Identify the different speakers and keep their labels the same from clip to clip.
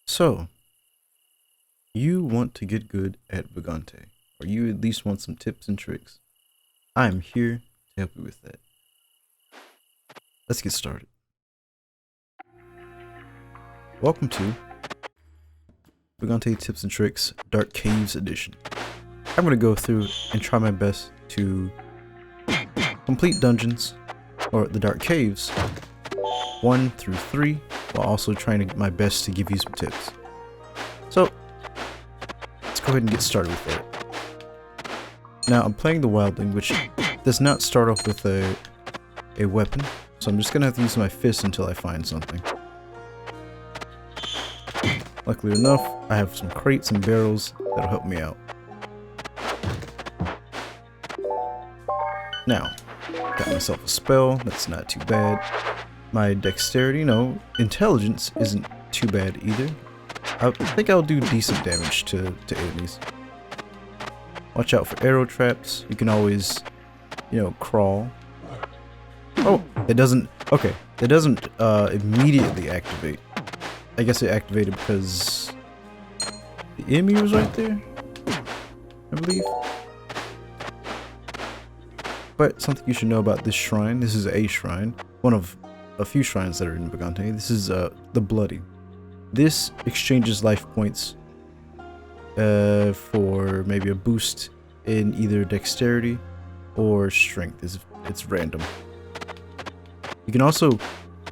Speaker 1: So, you want to get good at Vagante, or you at least want some tips and tricks. I am here to help you with that. Let's get started. Welcome to Vagante Tips and Tricks Dark Caves Edition. I'm going to go through and try my best to complete dungeons, or the Dark Caves, 1 through 3, while also trying to my best to give you some tips. So, let's go ahead and get started with that. Now, I'm playing the Wildling, which does not start off with a weapon, so I'm just going to have to use my fist until I find something. Luckily enough, I have some crates and barrels that'll help me out. Now, got myself a spell, that's not too bad. My dexterity, no, intelligence isn't too bad either. I think I'll do decent damage to enemies. Watch out for arrow traps. You can always, crawl. Oh, it doesn't, okay, it doesn't immediately activate. I guess it activated because the enemy was right there, I believe. But something you should know about this shrine, this is a shrine, one of a few shrines that are in Vagante. This is the Bloody. This exchanges life points for maybe a boost in either dexterity or strength. It's random. You can also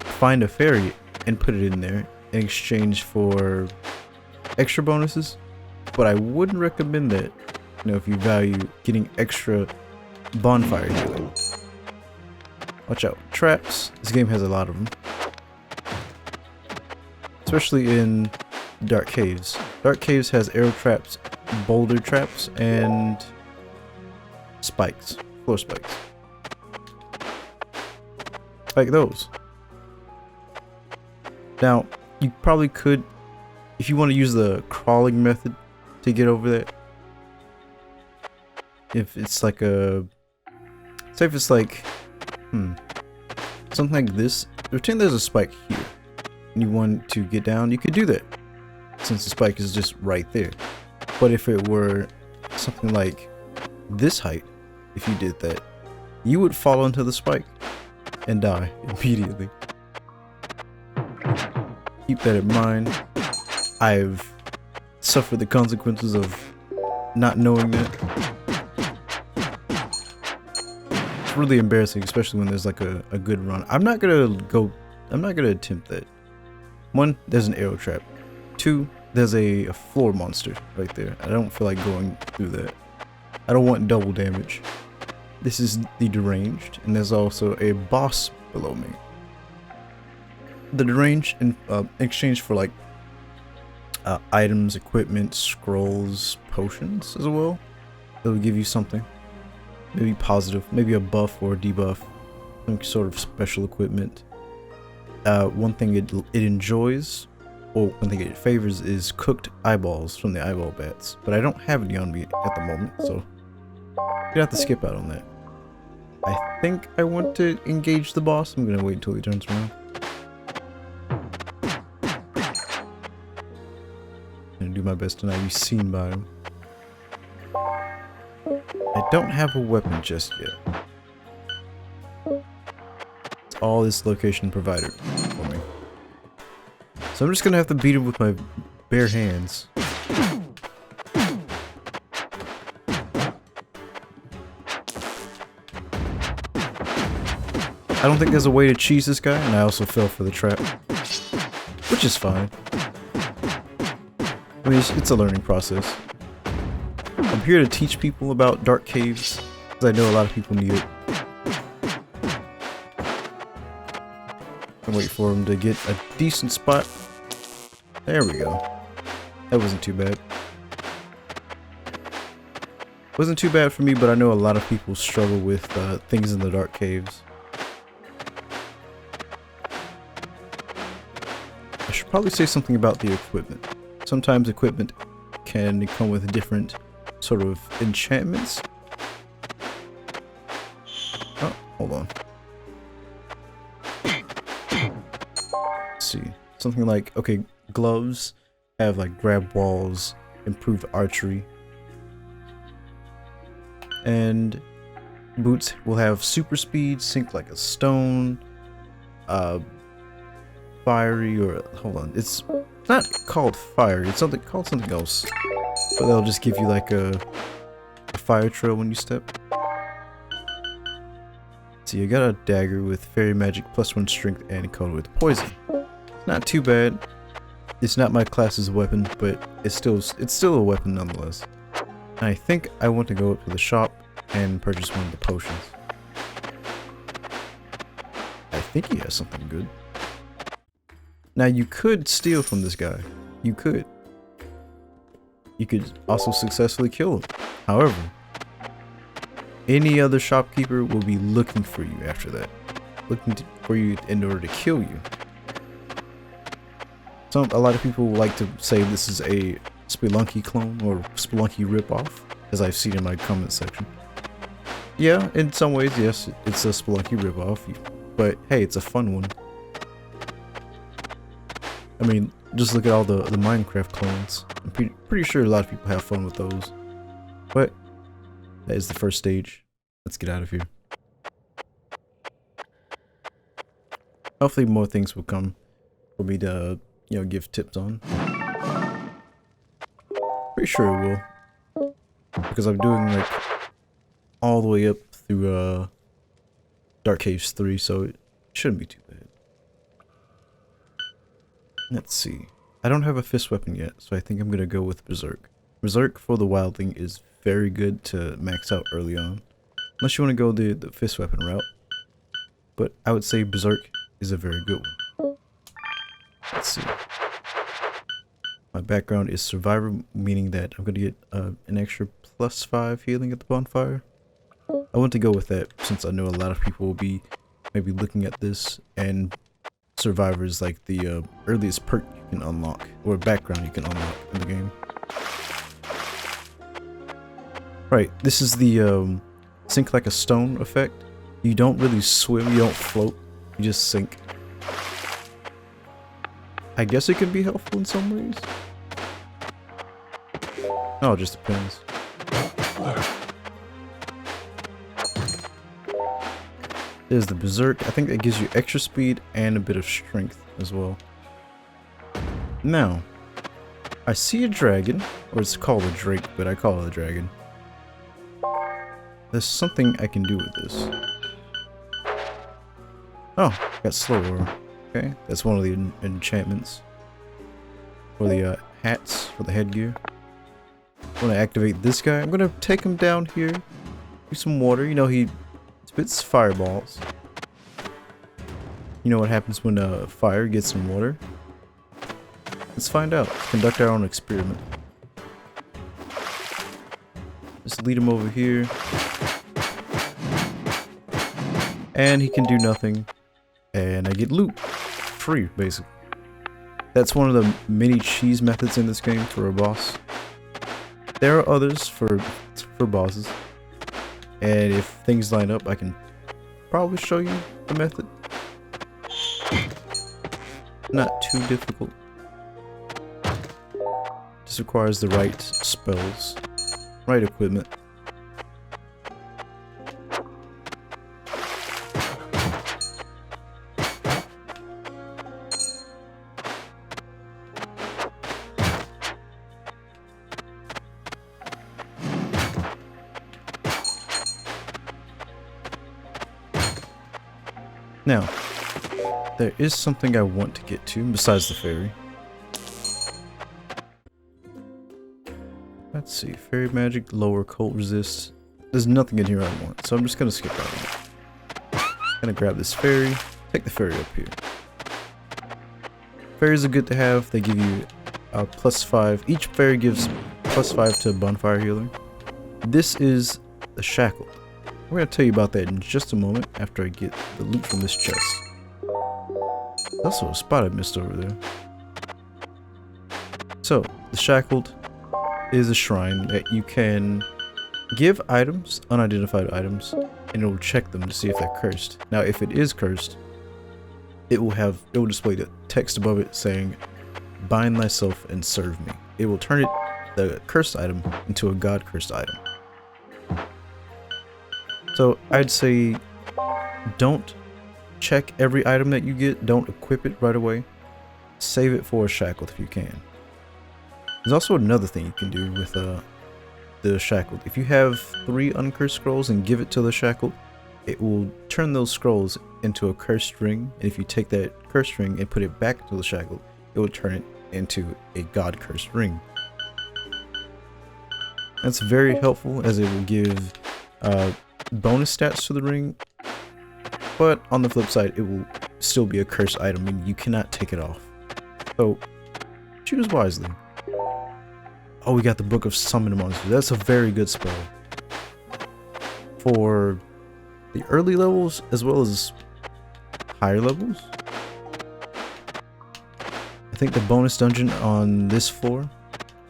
Speaker 1: find a fairy and put it in there in exchange for extra bonuses, but I wouldn't recommend that, if you value getting extra bonfire healing. Watch out, traps. This game has a lot of them, especially in Dark Caves. Dark Caves has arrow traps, boulder traps, and spikes, floor spikes. Like those. Now, you probably could, if you want to use the crawling method to get over that. If it's like say if it's like, something like this. Pretend there's a spike here, and you want to get down, you could do that, since the spike is just right there. But if it were something like this height, if you did that, you would fall into the spike and die immediately. Keep that in mind. I've suffered the consequences of not knowing that. It's really embarrassing, especially when there's like a good run. I'm not gonna attempt that. 1, there's an arrow trap. 2, there's a floor monster right there. I don't feel like going through that. I don't want double damage. This is the deranged, and there's also a boss below me. The deranged, in exchange for like items, equipment, scrolls, potions as well, it'll give you something. Maybe positive, maybe a buff or a debuff, some sort of special equipment. One thing it enjoys, or one thing it favors, is cooked eyeballs from the eyeball bats. But I don't have any on me at the moment, so you have to skip out on that. I think I want to engage the boss. I'm gonna wait until he turns around. I'm gonna do my best to not be seen by him. I don't have a weapon just yet. It's all this location provided for me. So I'm just gonna have to beat him with my bare hands. I don't think there's a way to cheese this guy, and I also fell for the trap, which is fine. I mean, it's a learning process. I'm here to teach people about Dark Caves, because I know a lot of people need it. And wait for him to get a decent spot. There we go. That wasn't too bad. Wasn't too bad for me, but I know a lot of people struggle with things in the Dark Caves. I should probably say something about the equipment. Sometimes equipment can come with different sort of enchantments. Oh, hold on. Let's see. Something like, okay, gloves have like grab walls, improved archery, and boots will have super speed, sink like a stone, fiery, or hold on, it's not called fire, it's something called something else, but they'll just give you like a fire trail when you step. So you got a dagger with fairy magic +1 strength and coated with poison. It's not too bad. It's not my class's weapon, but it's still a weapon nonetheless. And I think I want to go up to the shop and purchase one of the potions. I think he has something good. Now you could steal from this guy. You could. You could also successfully kill him. However, any other shopkeeper will be looking for you after that. Looking for you in order to kill you. A lot of people like to say this is a Spelunky clone or Spelunky ripoff, as I've seen in my comment section. Yeah, in some ways, yes, it's a Spelunky ripoff, but hey, it's a fun one. I mean, just look at all the Minecraft clones. I'm pretty sure a lot of people have fun with those. But that is the first stage. Let's get out of here. Hopefully more things will come for me to, you know, give tips on. Pretty sure it will. Because I'm doing like all the way up through Dark Caves 3, so it shouldn't be too bad. Let's see. I don't have a fist weapon yet, so I think I'm gonna go with Berserk. Berserk for the Wildling is very good to max out early on. Unless you want to go the fist weapon route. But I would say Berserk is a very good one. Let's see. My background is Survivor, meaning that I'm going to get an extra +5 healing at the bonfire. I want to go with that since I know a lot of people will be maybe looking at this, and Survivor is like the earliest perk you can unlock, or background you can unlock in the game. Right, this is the sink like a stone effect. You don't really swim, you don't float, you just sink. I guess it can be helpful in some ways. Oh, it just depends. There's the Berserk. I think that gives you extra speed and a bit of strength as well. Now, I see a dragon, or it's called a drake, but I call it a dragon. There's something I can do with this. Oh, got slower. Okay, that's one of the enchantments. For the hats, for the headgear. I want to activate this guy. I'm going to take him down here. Do some water. You know, he spits fireballs. You know what happens when fire gets in water? Let's find out. Conduct our own experiment. Just lead him over here. And he can do nothing. And I get loot. Free, basically. That's one of the many cheese methods in this game for a boss. There are others for bosses. And if things line up, I can probably show you the method. Not too difficult. Just requires the right spells, right equipment. Now, there is something I want to get to besides the fairy. Let's see, fairy magic, lower cold resist. There's nothing in here I want, so I'm just gonna skip that one. Gonna grab this fairy, take the fairy up here. Fairies are good to have. They give you +5. Each fairy gives +5 to bonfire healer. This is the shackled. We're going to tell you about that in just a moment after I get the loot from this chest. There's also a spot I missed over there. So, the shackled is a shrine that you can give items, unidentified items, and it will check them to see if they're cursed. Now, if it is cursed, it will display the text above it saying bind thyself and serve me. It will turn the cursed item into a god cursed item. So I'd say don't check every item that you get. Don't equip it right away. Save it for a shackled if you can. There's also another thing you can do with the shackled. If you have 3 uncursed scrolls and give it to the shackled, it will turn those scrolls into a cursed ring. And if you take that cursed ring and put it back to the shackled, it will turn it into a god cursed ring. That's very helpful, as it will give bonus stats to the ring, but on the flip side, it will still be a cursed item and you cannot take it off. So choose wisely. Oh, we got the Book of Summon Monsters. That's a very good spell for the early levels as well as higher levels. I think the bonus dungeon on this floor,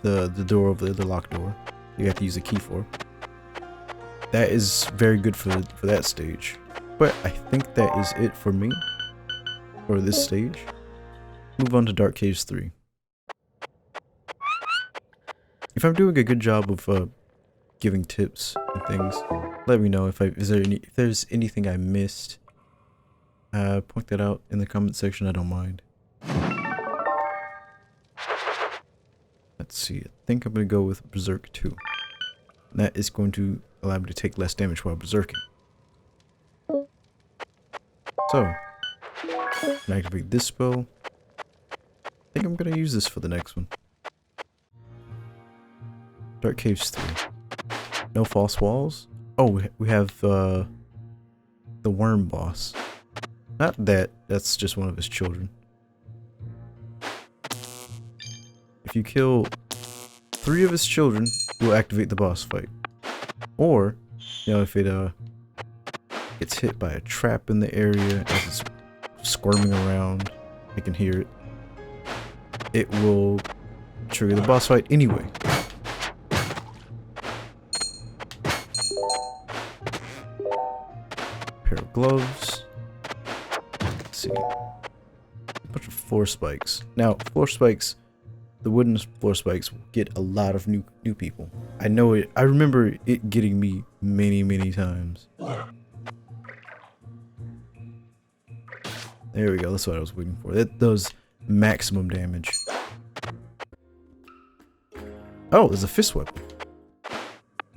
Speaker 1: the door over the locked door, you have to use a key for. That is very good for that stage. But I think that is it for me for this stage. Move on to Dark Caves 3. If I'm doing a good job of giving tips and things, let me know if there's anything I missed. Point that out in the comment section. I don't mind. Let's see. I think I'm gonna go with Berserk 2. And that is going to allow me to take less damage while berserking. So, I'm gonna activate this spell. I think I'm gonna use this for the next one. Dark Caves 3. No false walls. Oh, we have the worm boss. Not that, that's just one of his children. If you kill 3 of his children, you'll activate the boss fight. Or, you know, if it gets hit by a trap in the area as it's squirming around, I can hear it. It will trigger the boss fight anyway. Pair of gloves. Let's see. A bunch of floor spikes. Now, floor spikes, the wooden floor spikes will get a lot of new people. I know it. I remember it getting me many times. There we go. That's what I was waiting for. It does maximum damage. Oh, there's a fist weapon.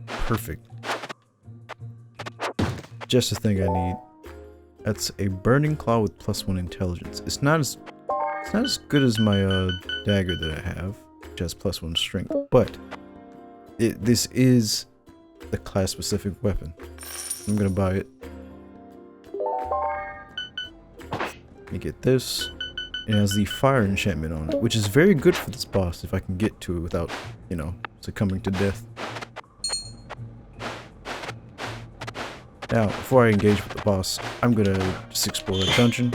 Speaker 1: Perfect. Just the thing I need. That's a burning claw with +1 intelligence. It's not as good as my dagger that I have, which has +1 strength, but this is the class specific weapon. I'm gonna buy it. Let me get this. It has the fire enchantment on it, which is very good for this boss if I can get to it without, you know, succumbing to death. Now, before I engage with the boss, I'm gonna just explore the dungeon.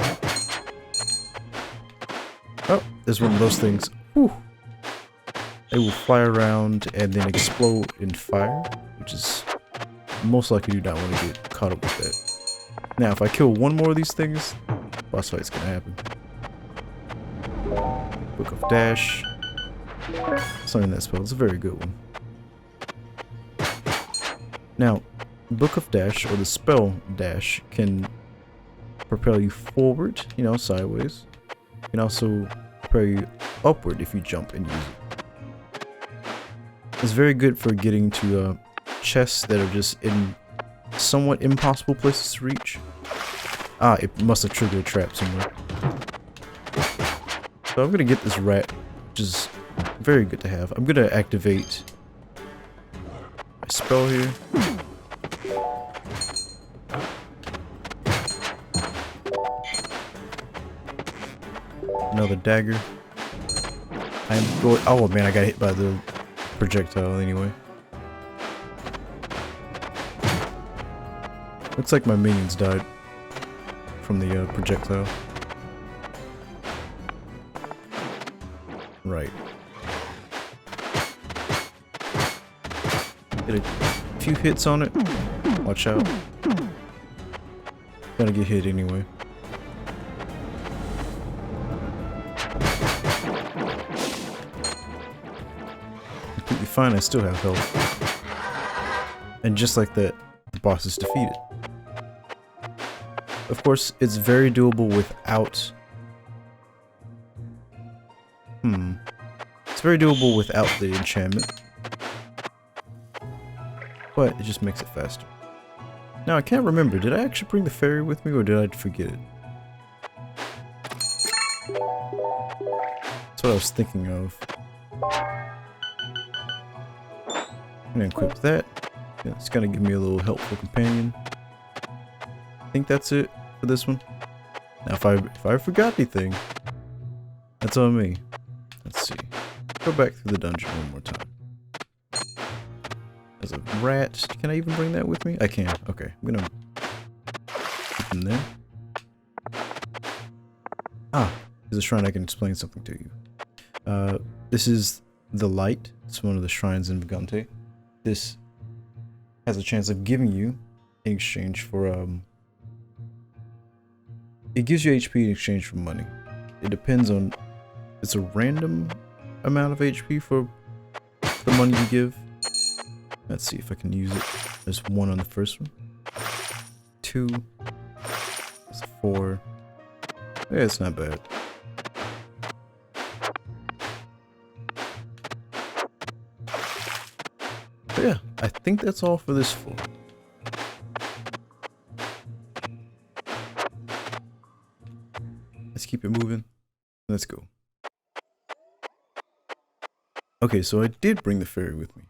Speaker 1: Oh, there's one of those things. Whew. They will fly around and then explode in fire, which is most likely do not want to get caught up with that. Now, if I kill one more of these things, boss fight's gonna happen. Book of Dash. Something that spell. It's a very good one. Now, Book of Dash, or the spell Dash, can propel you forward, you know, sideways. It can also propel you upward if you jump and use it. It's very good for getting to chests that are just in somewhat impossible places to reach. Ah, it must have triggered a trap somewhere. So I'm gonna get this rat, which is very good to have. I'm gonna activate my spell here. Another dagger. I'm going. Oh man, I got hit by the projectile anyway. Looks like my minions died from the projectile. Right. Get a few hits on it. Watch out. Gonna get hit anyway. completely fine. I still have health. And just like that, the boss is defeated. Of course, it's very doable without... It's very doable without the enchantment. But it just makes it faster. Now, I can't remember. Did I actually bring the fairy with me, or did I forget it? That's what I was thinking of. I'm gonna equip that. Yeah, it's gonna give me a little helpful companion. I think that's it for this one. Now, if I forgot anything, that's on me. Let's see. Go back through the dungeon one more time. There's a rat. Can I even bring that with me? I can. Okay, I'm gonna keep him there. Ah, there's a shrine. I can explain something to you. This is the light. It's one of the shrines in Vagante. This has a chance of giving you, in exchange for, it gives you HP in exchange for money. It depends on, it's a random amount of HP for the money you give. Let's see if I can use it. There's 1 on the first one. 2. There's 4. Yeah, it's not bad. But yeah, I think that's all for this floor. Let's keep it moving. Let's go. Okay, so I did bring the fairy with me.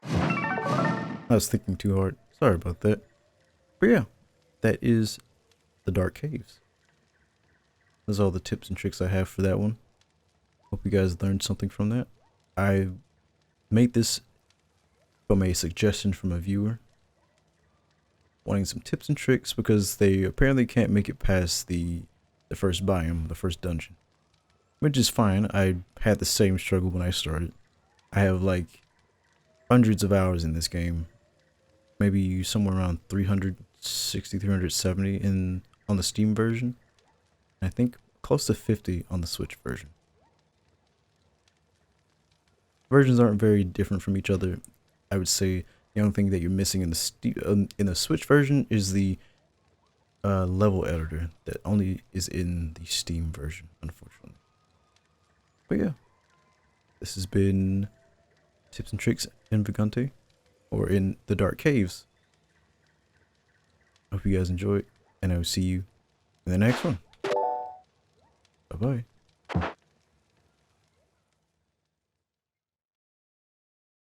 Speaker 1: I was thinking too hard. Sorry about that. But yeah, that is the Dark Caves. Those are all the tips and tricks I have for that one. Hope you guys learned something from that. I made this from a suggestion from a viewer wanting some tips and tricks because they apparently can't make it past the first biome, the first dungeon. Which is fine. I had the same struggle when I started. I have like hundreds of hours in this game. Maybe somewhere around 360, 370 on the Steam version. I think close to 50 on the Switch version. Versions aren't very different from each other. I would say the only thing that you're missing in the Switch version is the level editor that only is in the Steam version, unfortunately. But yeah, this has been Tips and Tricks in Vagante, or in the Dark Caves. Hope you guys enjoyed, and I will see you in the next one. Bye bye.